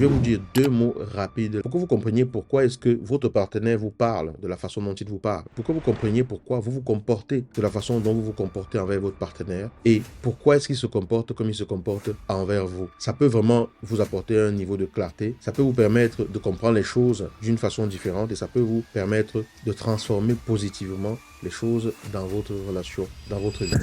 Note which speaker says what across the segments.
Speaker 1: Je vais vous dire 2 mots rapides pour que vous compreniez pourquoi est-ce que votre partenaire vous parle de la façon dont il vous parle. Pour que vous compreniez pourquoi vous vous comportez de la façon dont vous vous comportez envers votre partenaire et pourquoi est-ce qu'il se comporte comme il se comporte envers vous. Ça peut vraiment vous apporter un niveau de clarté. Ça peut vous permettre de comprendre les choses d'une façon différente et ça peut vous permettre de transformer positivement les choses dans votre relation, dans votre vie.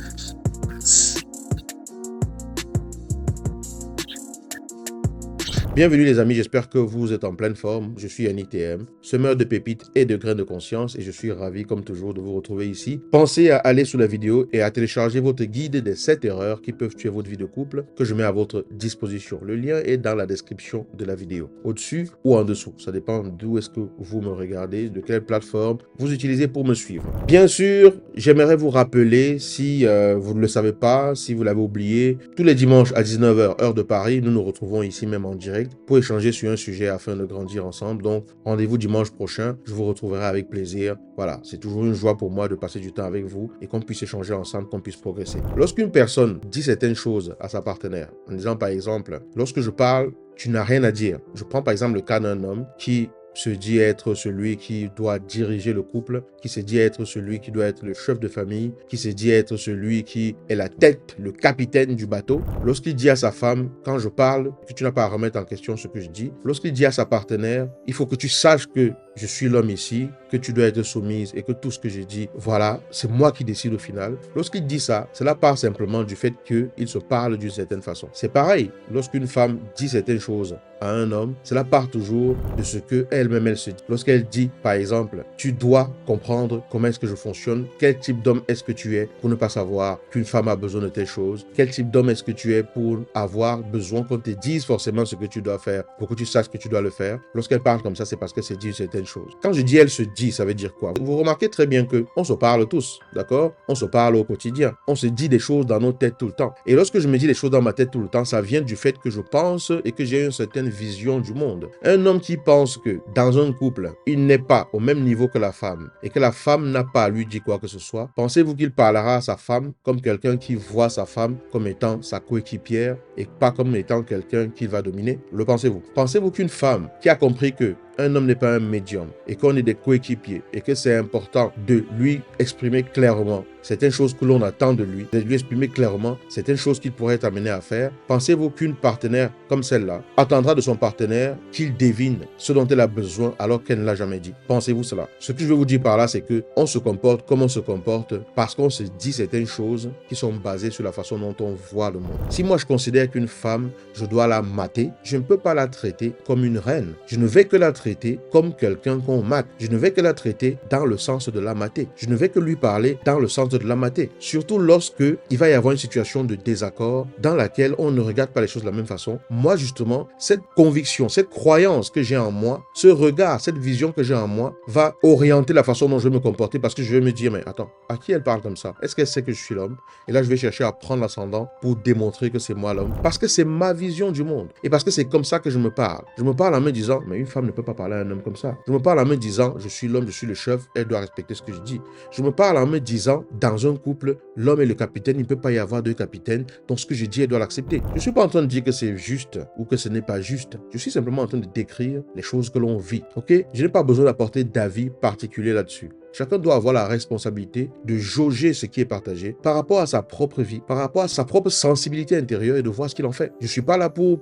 Speaker 1: Bienvenue les amis, j'espère que vous êtes en pleine forme. Je suis Yannick TM, semeur de pépites et de grains de conscience et je suis ravi comme toujours de vous retrouver ici. Pensez à aller sous la vidéo et à télécharger votre guide des 7 erreurs qui peuvent tuer votre vie de couple que je mets à votre disposition. Le lien est dans la description de la vidéo, au-dessus ou en dessous. Ça dépend d'où est-ce que vous me regardez, de quelle plateforme vous utilisez pour me suivre. Bien sûr, j'aimerais vous rappeler, si vous ne le savez pas, si vous l'avez oublié, tous les dimanches à 19h, heure de Paris, nous nous retrouvons ici même en direct pour échanger sur un sujet afin de grandir ensemble. Donc, rendez-vous dimanche prochain. Je vous retrouverai avec plaisir. Voilà, c'est toujours une joie pour moi de passer du temps avec vous et qu'on puisse échanger ensemble, qu'on puisse progresser. Lorsqu'une personne dit certaines choses à sa partenaire, en disant par exemple, lorsque je parle, tu n'as rien à dire. Je prends par exemple le cas d'un homme qui se dit être celui qui doit diriger le couple, qui se dit être celui qui doit être le chef de famille, qui se dit être celui qui est la tête, le capitaine du bateau. Lorsqu'il dit à sa femme, quand je parle, que tu n'as pas à remettre en question ce que je dis. Lorsqu'il dit à sa partenaire, il faut que tu saches que je suis l'homme ici, que tu dois être soumise et que tout ce que j'ai dit, voilà, c'est moi qui décide au final. Lorsqu'il dit ça, cela part simplement du fait qu'il se parle d'une certaine façon. C'est pareil, lorsqu'une femme dit certaines choses à un homme, cela part toujours de ce qu'elle-même elle se dit. Lorsqu'elle dit, par exemple, tu dois comprendre comment est-ce que je fonctionne, quel type d'homme est-ce que tu es pour ne pas savoir qu'une femme a besoin de telle chose, quel type d'homme est-ce que tu es pour avoir besoin qu'on te dise forcément ce que tu dois faire, pour que tu saches que tu dois le faire. Lorsqu'elle parle comme ça, c'est parce qu'elle se dit une certaine chose. Quand je dis elle se dit, ça veut dire quoi? Vous remarquez très bien que on se parle tous, d'accord? On se parle au quotidien. On se dit des choses dans nos têtes tout le temps. Et lorsque je me dis des choses dans ma tête tout le temps, ça vient du fait que je pense et que j'ai une certaine vision du monde. Un homme qui pense que dans un couple, il n'est pas au même niveau que la femme et que la femme n'a pas à lui dire quoi que ce soit, pensez-vous qu'il parlera à sa femme comme quelqu'un qui voit sa femme comme étant sa coéquipière et pas comme étant quelqu'un qui va dominer? Le pensez-vous? Pensez-vous qu'une femme qui a compris que un homme n'est pas un médium et qu'on est des coéquipiers et que c'est important de lui exprimer clairement certaines choses que l'on attend de lui, de lui exprimer clairement certaines choses qu'il pourrait être amené à faire, pensez-vous qu'une partenaire comme celle-là attendra de son partenaire qu'il devine ce dont elle a besoin alors qu'elle ne l'a jamais dit? Pensez-vous cela? Ce que je veux vous dire par là, c'est que on se comporte comme on se comporte parce qu'on se dit certaines choses qui sont basées sur la façon dont on voit le monde. Si moi je considère qu'une femme, je dois la mater, je ne peux pas la traiter comme une reine. Je ne vais que la traiter comme quelqu'un qu'on mate. Je ne vais que la traiter dans le sens de la mater. Je ne vais que lui parler dans le sens de la mater. Surtout lorsque il va y avoir une situation de désaccord dans laquelle on ne regarde pas les choses de la même façon. Moi, justement, cette conviction, cette croyance que j'ai en moi, ce regard, cette vision que j'ai en moi va orienter la façon dont je vais me comporter parce que je vais me dire, mais attends, à qui elle parle comme ça? Est-ce qu'elle sait que je suis l'homme? Et là, je vais chercher à prendre l'ascendant pour démontrer que c'est moi l'homme parce que c'est ma vision du monde et parce que c'est comme ça que je me parle. Je me parle en me disant, mais une femme ne peut pas parler à un homme comme ça. Je me parle en me disant, je suis l'homme, je suis le chef, elle doit respecter ce que je dis. Je me parle en me disant, dans un couple, l'homme est le capitaine, il ne peut pas y avoir deux capitaines, donc ce que je dis, elle doit l'accepter. Je ne suis pas en train de dire que c'est juste ou que ce n'est pas juste. Je suis simplement en train de décrire les choses que l'on vit, ok? Je n'ai pas besoin d'apporter d'avis particulier là-dessus. Chacun doit avoir la responsabilité de jauger ce qui est partagé par rapport à sa propre vie, par rapport à sa propre sensibilité intérieure et de voir ce qu'il en fait. Je ne suis pas là pour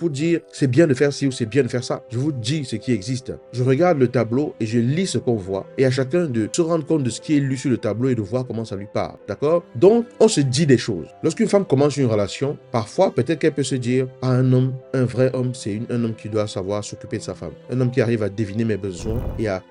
Speaker 1: dire c'est bien de faire ci ou c'est bien de faire ça. Je vous dis ce qui existe. Je regarde le tableau et je lis ce qu'on voit et à chacun de se rendre compte de ce qui est lu sur le tableau et de voir comment ça lui parle. D'accord? Donc, on se dit des choses. Lorsqu'une femme commence une relation, parfois, peut-être qu'elle peut se dire à un homme, un vrai homme, c'est un homme qui doit savoir s'occuper de sa femme. Un homme qui arrive à deviner mes besoins et à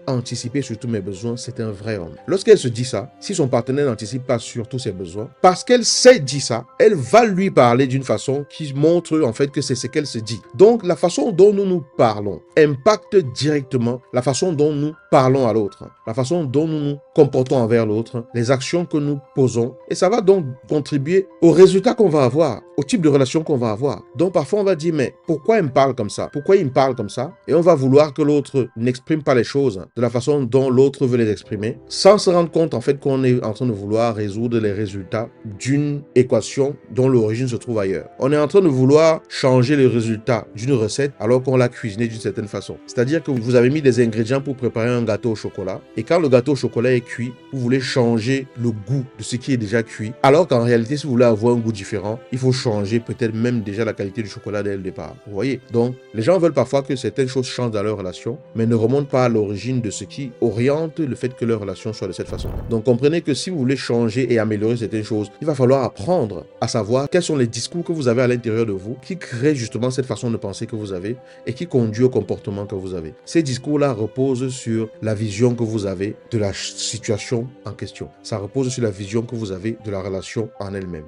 Speaker 1: anticiper sur tous mes besoins, c'est un vrai homme. Lorsqu'elle se dit ça, si son partenaire n'anticipe pas sur tous ses besoins, parce qu'elle s'est dit ça, elle va lui parler d'une façon qui montre en fait que c'est ce qu'elle se dit. Donc la façon dont nous nous parlons impacte directement la façon dont nous parlons à l'autre. La façon dont nous nous comportons envers l'autre, les actions que nous posons. Et ça va donc contribuer au résultat qu'on va avoir, au type de relation qu'on va avoir. Donc parfois on va dire, mais pourquoi il me parle comme ça? Pourquoi il me parle comme ça? Et on va vouloir que l'autre n'exprime pas les choses de la façon dont l'autre veut les exprimer, sans se rendre compte en fait qu'on est en train de vouloir résoudre les résultats d'une équation dont l'origine se trouve ailleurs. On est en train de vouloir changer le résultat d'une recette alors qu'on l'a cuisiné d'une certaine façon. C'est-à-dire que vous avez mis des ingrédients pour préparer un gâteau au chocolat, et quand le gâteau au chocolat est cuit, vous voulez changer le goût de ce qui est déjà cuit, alors qu'en réalité, si vous voulez avoir un goût différent, il faut changer peut-être même déjà la qualité du chocolat dès le départ. Vous voyez? Donc, les gens veulent parfois que certaines choses changent dans leur relation, mais ne remontent pas à l'origine de ce qui oriente le fait que leur relation soit de cette façon. Donc, comprenez que si vous voulez changer et améliorer certaines choses, il va falloir apprendre à savoir quels sont les discours que vous avez à l'intérieur de vous qui créent justement cette façon de penser que vous avez et qui conduit au comportement que vous avez. Ces discours-là reposent sur la vision que vous avez de la situation en question. Ça repose sur la vision que vous avez de la relation en elle-même.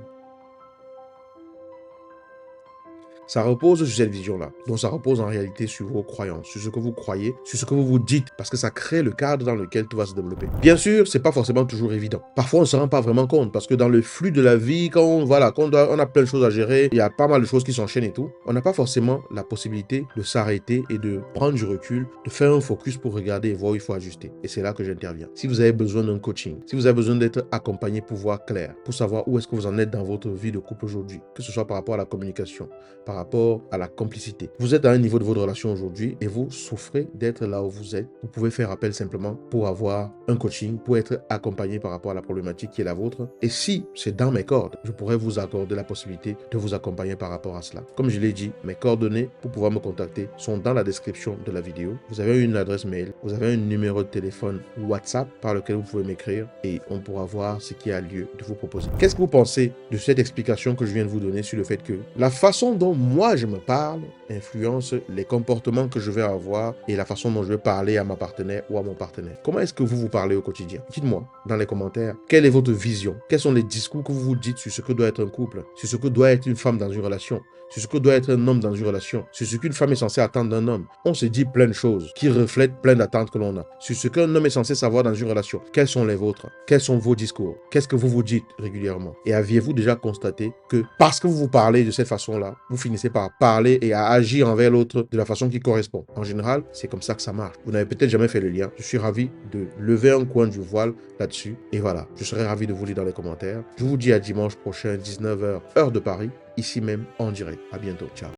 Speaker 1: Ça repose sur cette vision-là. Donc, ça repose en réalité sur vos croyances, sur ce que vous croyez, sur ce que vous vous dites, parce que ça crée le cadre dans lequel tout va se développer. Bien sûr, c'est pas forcément toujours évident. Parfois, on ne se rend pas vraiment compte, parce que dans le flux de la vie, quand on a plein de choses à gérer, il y a pas mal de choses qui s'enchaînent et tout, on n'a pas forcément la possibilité de s'arrêter et de prendre du recul, de faire un focus pour regarder et voir où il faut ajuster. Et c'est là que j'interviens. Si vous avez besoin d'un coaching, si vous avez besoin d'être accompagné pour voir clair, pour savoir où est-ce que vous en êtes dans votre vie de couple aujourd'hui, que ce soit par rapport à la communication, par rapport à la complicité. Vous êtes à un niveau de votre relation aujourd'hui et vous souffrez d'être là où vous êtes. Vous pouvez faire appel simplement pour avoir un coaching, pour être accompagné par rapport à la problématique qui est la vôtre. Et si c'est dans mes cordes, je pourrais vous accorder la possibilité de vous accompagner par rapport à cela. Comme je l'ai dit, mes coordonnées pour pouvoir me contacter sont dans la description de la vidéo. Vous avez une adresse mail, vous avez un numéro de téléphone WhatsApp par lequel vous pouvez m'écrire et on pourra voir ce qui a lieu de vous proposer. Qu'est-ce que vous pensez de cette explication que je viens de vous donner sur le fait que la façon dont moi je me parle influence les comportements que je vais avoir et la façon dont je vais parler à ma partenaire ou à mon partenaire? Comment est-ce que vous vous parlez au quotidien? Dites-moi dans les commentaires, quelle est votre vision? Quels sont les discours que vous vous dites sur ce que doit être un couple, sur ce que doit être une femme dans une relation, sur ce que doit être un homme dans une relation, sur ce qu'une femme est censée attendre d'un homme? On se dit plein de choses qui reflètent plein d'attentes que l'on a. Sur ce qu'un homme est censé savoir dans une relation, quels sont les vôtres? Quels sont vos discours? Qu'est-ce que vous vous dites régulièrement? Et aviez-vous déjà constaté que parce que vous vous parlez de cette façon-là, vous finissez par parler et à agir envers l'autre de la façon qui correspond? En général, c'est comme ça que ça marche. Vous n'avez peut-être jamais fait le lien. Je suis ravi de lever un coin du voile là-dessus. Et voilà, je serai ravi de vous lire dans les commentaires. Je vous dis à dimanche prochain, 19h, heure de Paris, ici même en direct. À bientôt. Ciao.